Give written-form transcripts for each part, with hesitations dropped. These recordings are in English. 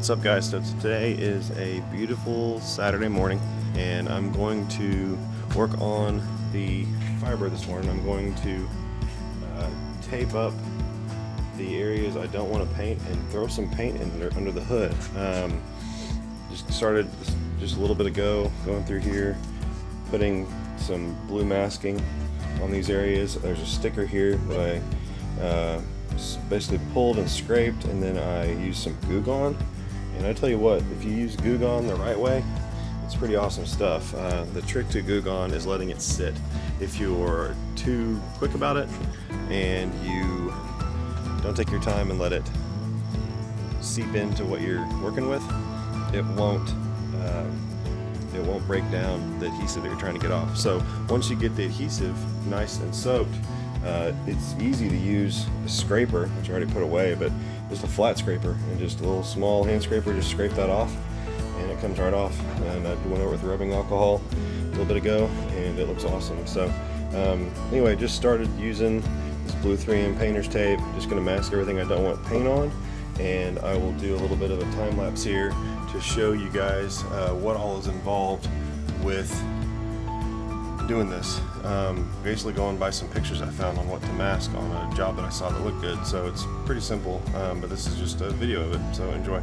What's up, guys? So today is a beautiful Saturday morning and I'm going to work on the fiber this morning. I'm going to tape up the areas I don't want to paint and throw some paint in under the hood. Just started just a little bit ago, going through here, putting some blue masking on these areas. There's a sticker here that I basically pulled and scraped, and then I used some Goo Gone. And I tell you what, if you use Goo Gone the right way, it's pretty awesome stuff. The trick to Goo Gone is letting it sit. If you're too quick about it and you don't take your time and let it seep into what you're working with, it won't break down the adhesive that you're trying to get off. So once you get the adhesive nice and soaked, it's easy to use a scraper, which I already put away, but just a flat scraper and just a little small hand scraper, just scrape that off and it comes right off. And I went over with rubbing alcohol a little bit ago and it looks awesome. So anyway, just started using this blue 3M painter's tape. Just going to mask everything I don't want paint on, and I will do a little bit of a time lapse here to show you guys what all is involved with doing this. Basically going by some pictures I found on what to mask on a job that I saw that looked good. So it's pretty simple, but this is just a video of it, so enjoy.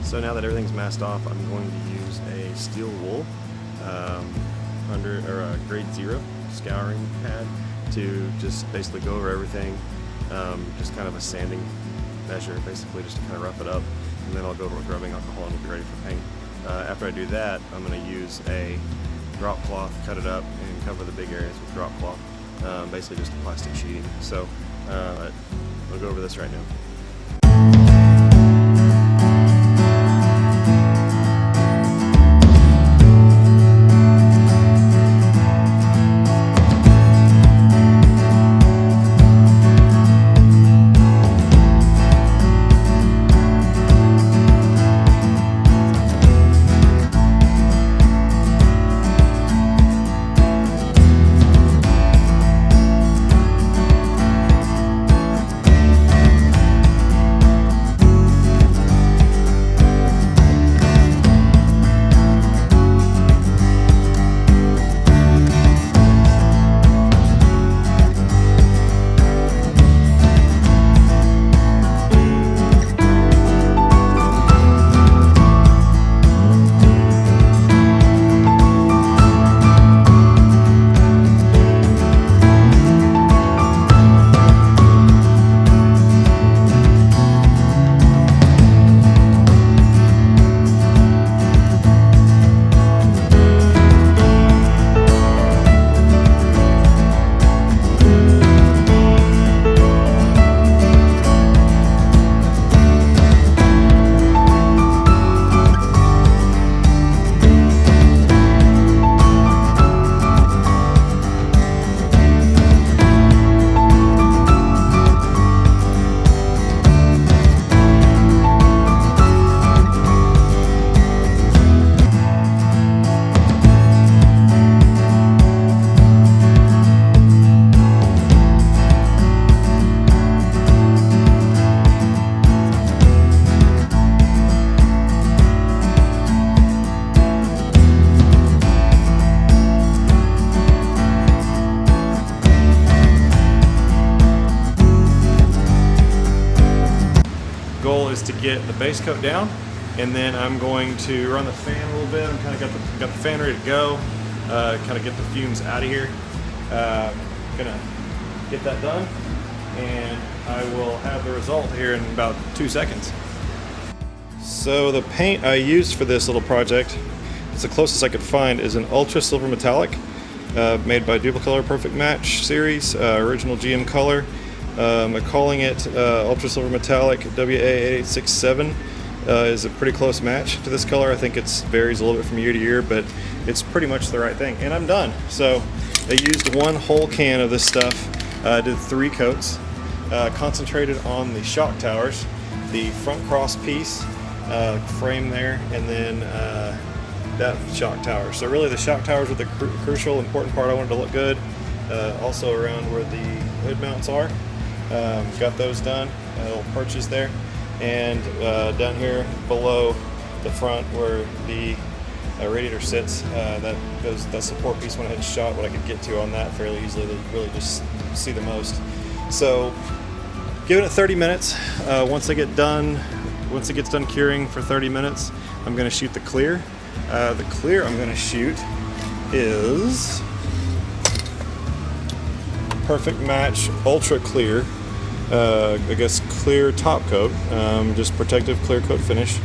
So now that everything's masked off, I'm going to use a steel wool a grade 0 scouring pad to just basically go over everything, just kind of a sanding measure, basically just to kind of rough it up, and then I'll go over with rubbing alcohol and we'll be ready for paint. After I do that, I'm going to use a drop cloth, cut it up, and cover the big areas with drop cloth. Basically just a plastic sheeting. So we'll go over this right now. Goal is to get the base coat down, and then I'm going to run the fan a little bit. I'm kind of got the fan ready to go, kind of get the fumes out of here. Gonna get that done, and I will have the result here in about 2 seconds. So the paint I used for this little project, it's the closest I could find, is an Ultra Silver Metallic, made by Duplicolor Perfect Match series, original GM color. I'm calling it Ultra Silver Metallic WA8867. Is a pretty close match to this color. I think it varies a little bit from year to year, but it's pretty much the right thing. And I'm done. So I used one whole can of this stuff. Did 3 coats. Concentrated on the shock towers, the front cross piece, frame there, and then that shock tower. So really the shock towers are the crucial, important part. I wanted to look good. Also around where the hood mounts are. Got those done, little perches there, and down here below the front where the radiator sits, that support piece went ahead and shot what I could get to on that fairly easily to really just see the most. So giving it 30 minutes. Once it gets done curing for 30 minutes, I'm going to shoot the clear. The clear I'm going to shoot is Perfect Match Ultra Clear, I guess clear top coat, just protective clear coat finish.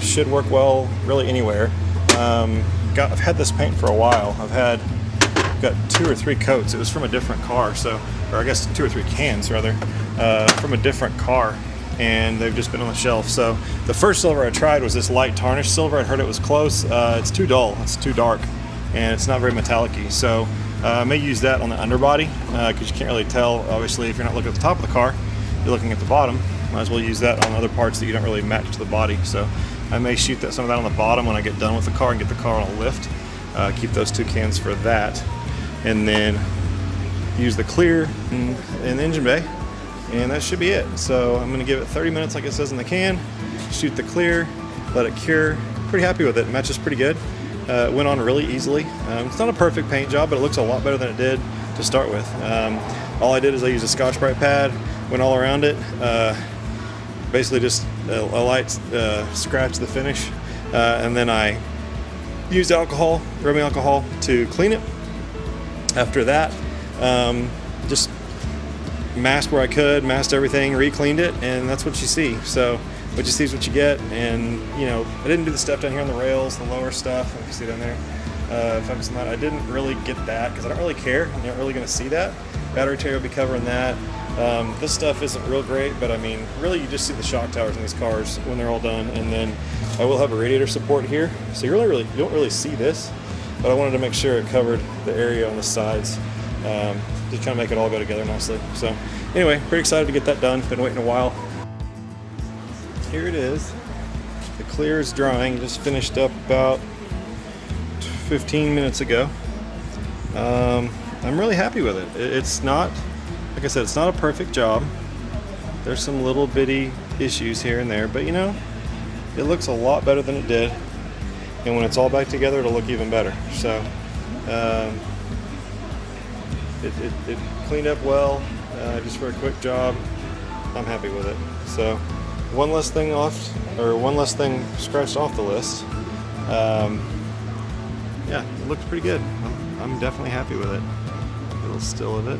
Should work well really anywhere. I've had this paint for a while. I've got 2 or 3 coats. It was from a different car, or I guess 2 or 3 cans rather, from a different car, and they've just been on the shelf. So the first silver I tried was this light tarnish silver. I heard it was close. It's too dull, it's too dark, and it's not very metallic-y. So I may use that on the underbody, because you can't really tell, obviously, if you're not looking at the top of the car, you're looking at the bottom. Might as well use that on other parts that you don't really match to the body. So I may shoot some of that on the bottom when I get done with the car and get the car on a lift. Keep those 2 cans for that, and then use the clear in the engine bay, and that should be it. So I'm going to give it 30 minutes like it says in the can, shoot the clear, let it cure. Pretty happy with it. It matches pretty good. It went on really easily. It's not a perfect paint job, but it looks a lot better than it did to start with. All I did is I used a Scotch-Brite pad, went all around it, basically just a light scratch the finish, and then I used alcohol, rubbing alcohol, to clean it. After that, just masked where I could, masked everything, re-cleaned it, and that's what you see. So what you see is what you get. And I didn't do the stuff down here on the rails, the lower stuff, like you see down there. focus on that. I didn't really get that because I don't really care. You're not really going to see that. Battery tray will be covering that. This stuff isn't real great, but I mean, really you just see the shock towers in these cars when they're all done. And then I will have a radiator support here. So you don't really see this, but I wanted to make sure it covered the area on the sides. Just kind of make it all go together nicely. So anyway, pretty excited to get that done. Been waiting a while. Here it is. The clear is drying. Just finished up about 15 minutes ago. I'm really happy with it. It's not, like I said, it's not a perfect job. There's some little bitty issues here and there, but you know, it looks a lot better than it did. And when it's all back together, it'll look even better. So it cleaned up well, just for a quick job. I'm happy with it. So one less thing scratched off the list. Yeah, it looks pretty good. I'm definitely happy with it. A little still of it.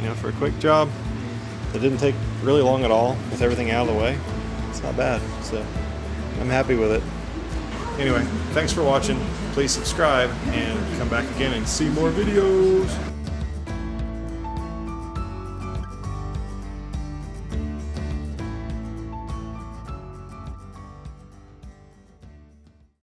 You know, for a quick job, it didn't take really long at all with everything out of the way. It's not bad, so I'm happy with it. Anyway, thanks for watching. Please subscribe and come back again and see more videos.